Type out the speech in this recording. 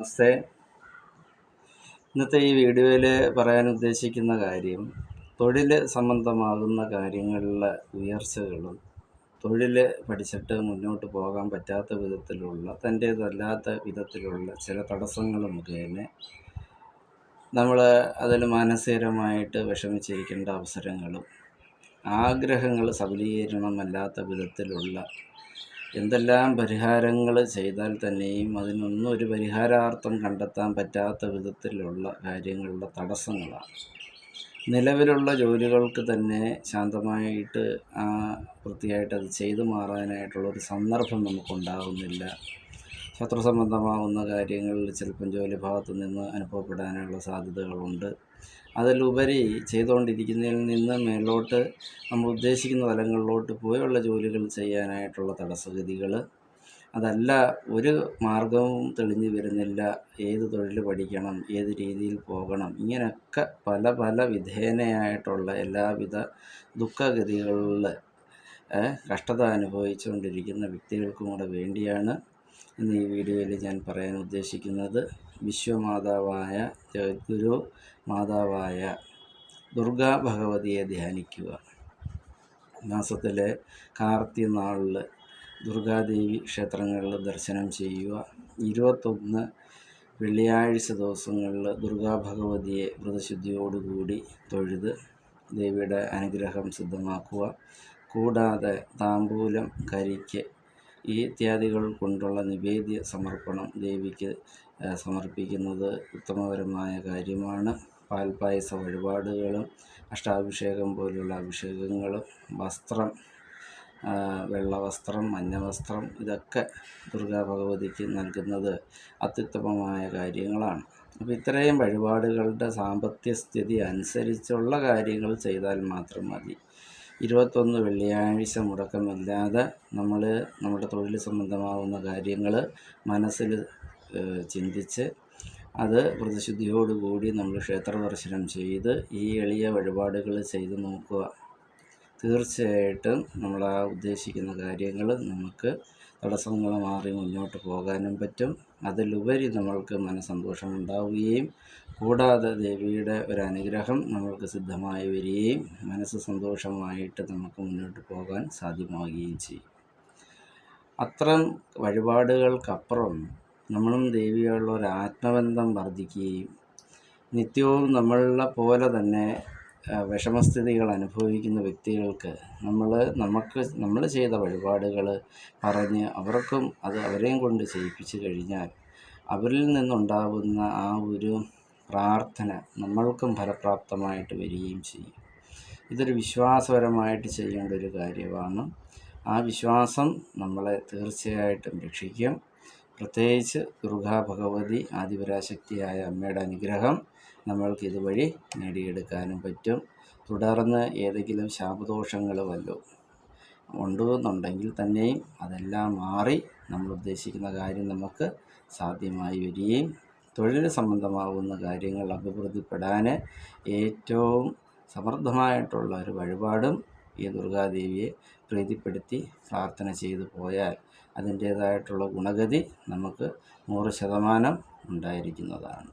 നമസ്തേ. ഇന്നത്തെ ഈ വീഡിയോയിൽ പറയാൻ ഉദ്ദേശിക്കുന്ന കാര്യം തൊഴിൽ സംബന്ധമാകുന്ന കാര്യങ്ങളിലെ ഉയർച്ചകളും തൊഴിൽ പഠിച്ചിട്ട് മുന്നോട്ട് പോകാൻ പറ്റാത്ത വിധത്തിലുള്ള തൻ്റേതല്ലാത്ത വിധത്തിലുള്ള ചില തടസ്സങ്ങൾ മുഖേന നമ്മൾ അതിൽ മാനസികമായിട്ട് വിഷമിച്ചിരിക്കേണ്ട അവസരങ്ങളും ആഗ്രഹങ്ങൾ സബലീകരണമല്ലാത്ത വിധത്തിലുള്ള എന്തെല്ലാം പരിഹാരങ്ങൾ ചെയ്താൽ തന്നെയും അതിനൊന്നും ഒരു പരിഹാരാർത്ഥം കണ്ടെത്താൻ പറ്റാത്ത വിധത്തിലുള്ള കാര്യങ്ങളുടെ തടസ്സങ്ങളാണ്. നിലവിലുള്ള ജോലികൾക്ക് തന്നെ ശാന്തമായിട്ട് വൃത്തിയായിട്ട് അത് ചെയ്തു മാറാനായിട്ടുള്ളൊരു സന്ദർഭം നമുക്കുണ്ടാകുന്നില്ല. ശത്രു സംബന്ധമാകുന്ന കാര്യങ്ങളിൽ ചിലപ്പം ജോലി ഭാഗത്തു നിന്ന് അനുഭവപ്പെടാനുള്ള സാധ്യതകളുണ്ട്. അതിലുപരി ചെയ്തുകൊണ്ടിരിക്കുന്നതിൽ നിന്ന് മേലോട്ട് നമ്മൾ ഉദ്ദേശിക്കുന്ന തലങ്ങളിലോട്ട് പോയുള്ള ജോലികൾ ചെയ്യാനായിട്ടുള്ള തടസ്സഗതികൾ, അതല്ല ഒരു മാർഗവും തെളിഞ്ഞു വരുന്നില്ല. ഏത് തൊഴിൽ പഠിക്കണം, ഏത് രീതിയിൽ പോകണം, ഇങ്ങനെയൊക്കെ പല വിധേനയായിട്ടുള്ള എല്ലാവിധ ദുഃഖഗതികളിൽ കഷ്ടത അനുഭവിച്ചുകൊണ്ടിരിക്കുന്ന വ്യക്തികൾക്കും കൂടെ വേണ്ടിയാണ് ഇന്ന് ഈ വീഡിയോയിൽ ഞാൻ പറയാൻ ഉദ്ദേശിക്കുന്നത്. വിശ്വമാതാവായ ജഗദ്ഗുരു മാതാവായ ദുർഗാ ഭഗവതിയെ ധ്യാനിക്കുക. മാസത്തിലെ കാർത്തിക നാളിൽ ദുർഗാദേവി ക്ഷേത്രങ്ങളിൽ ദർശനം ചെയ്യുക. 21 വെള്ളിയാഴ്ച ദിവസങ്ങളിൽ ദുർഗാ ഭഗവതിയെ വ്രതശുദ്ധിയോടുകൂടി തൊഴുത് ദേവിയുടെ അനുഗ്രഹം സിദ്ധമാക്കുക. കൂടാതെ താമ്പൂലം, കരിക്ക് ഈ ഇത്യാദികൾ കൊണ്ടുള്ള നിവേദ്യ സമർപ്പണം ദേവിക്ക് സമർപ്പിക്കുന്നത് ഉത്തമപരമായ കാര്യമാണ്. പാൽപ്പായസ വഴിപാടുകളും അഷ്ടാഭിഷേകം പോലുള്ള അഭിഷേകങ്ങളും വസ്ത്രം, വെള്ളവസ്ത്രം, മഞ്ഞവസ്ത്രം ഇതൊക്കെ ദുർഗാ ഭഗവതിക്ക് നൽകുന്നത് അത്യുത്തമമായ കാര്യങ്ങളാണ്. അപ്പോൾ ഇത്രയും വഴിപാടുകളുടെ സാമ്പത്തിക സ്ഥിതി അനുസരിച്ചുള്ള കാര്യങ്ങൾ ചെയ്താൽ മാത്രം മതി. 21 വെള്ളിയാഴ്ച മുടക്കമില്ലാതെ നമ്മുടെ തൊഴിൽ സംബന്ധമാകുന്ന കാര്യങ്ങൾ മനസ്സിൽ ചിന്തിച്ച് അത് വ്രതശുദ്ധിയോടുകൂടി നമ്മൾ ക്ഷേത്ര ദർശനം ചെയ്ത് ഈ എളിയ വഴിപാടുകൾ ചെയ്ത് നോക്കുക. തീർച്ചയായിട്ടും നമ്മൾ ഉദ്ദേശിക്കുന്ന കാര്യങ്ങൾ നമുക്ക് തടസ്സങ്ങൾ മാറി മുന്നോട്ട് പോകാനും പറ്റും. അതിലുപരി നമ്മൾക്ക് മനസ്സന്തോഷം ഉണ്ടാവുകയും കൂടാതെ ദേവിയുടെ ഒരു അനുഗ്രഹം നമ്മൾക്ക് സിദ്ധമായി വരികയും മനസ്സ് സന്തോഷമായിട്ട് നമുക്ക് മുന്നോട്ട് പോകാൻ സാധ്യമാവുകയും ചെയ്യും. അത്തരം വഴിപാടുകൾക്കപ്പുറം നമ്മളും ദേവിയുള്ള ഒരു ആത്മബന്ധം വർദ്ധിക്കുകയും നിത്യവും നമ്മളെ പോലെ തന്നെ വിഷമസ്ഥിതികൾ അനുഭവിക്കുന്ന വ്യക്തികൾക്ക് നമ്മൾ ചെയ്ത വഴിപാടുകൾ പറഞ്ഞ് അവർക്കും അത് അവരെയും കൊണ്ട് ചെയ്യിപ്പിച്ച് കഴിഞ്ഞാൽ അവരിൽ നിന്നുണ്ടാകുന്ന ആ ഒരു പ്രാർത്ഥന നമ്മൾക്കും ഫലപ്രാപ്തമായിട്ട് വരികയും ചെയ്യും. ഇതൊരു വിശ്വാസപരമായിട്ട് ചെയ്യേണ്ട ഒരു കാര്യമാണ്. ആ വിശ്വാസം നമ്മളെ തീർച്ചയായിട്ടും രക്ഷിക്കും. പ്രത്യേകിച്ച് ദുർഗാ ഭഗവതി ആദിപരാശക്തിയായ അമ്മയുടെ അനുഗ്രഹം നമ്മൾക്ക് ഇതുവഴി നേടിയെടുക്കാനും പറ്റും. തുടർന്ന് ഏതെങ്കിലും ശാപദോഷങ്ങൾ വല്ലതും ഉണ്ടെന്നുണ്ടെങ്കിൽ തന്നെയും അതെല്ലാം മാറി നമ്മൾ ഉദ്ദേശിക്കുന്ന കാര്യം നമുക്ക് സാധ്യമായി വരികയും തൊഴിൽ സംബന്ധമാകുന്ന കാര്യങ്ങൾ അഭിവൃദ്ധിപ്പെടാൻ ഏറ്റവും സമൃദ്ധമായിട്ടുള്ള ഒരു വഴിപാടും ഈ ദുർഗാദേവിയെ പ്രീതിപ്പെടുത്തി പ്രാർത്ഥന ചെയ്തു പോയാൽ അതിൻ്റേതായിട്ടുള്ള ഗുണഗതി നമുക്ക് 100% ഉണ്ടായിരിക്കുന്നതാണ്.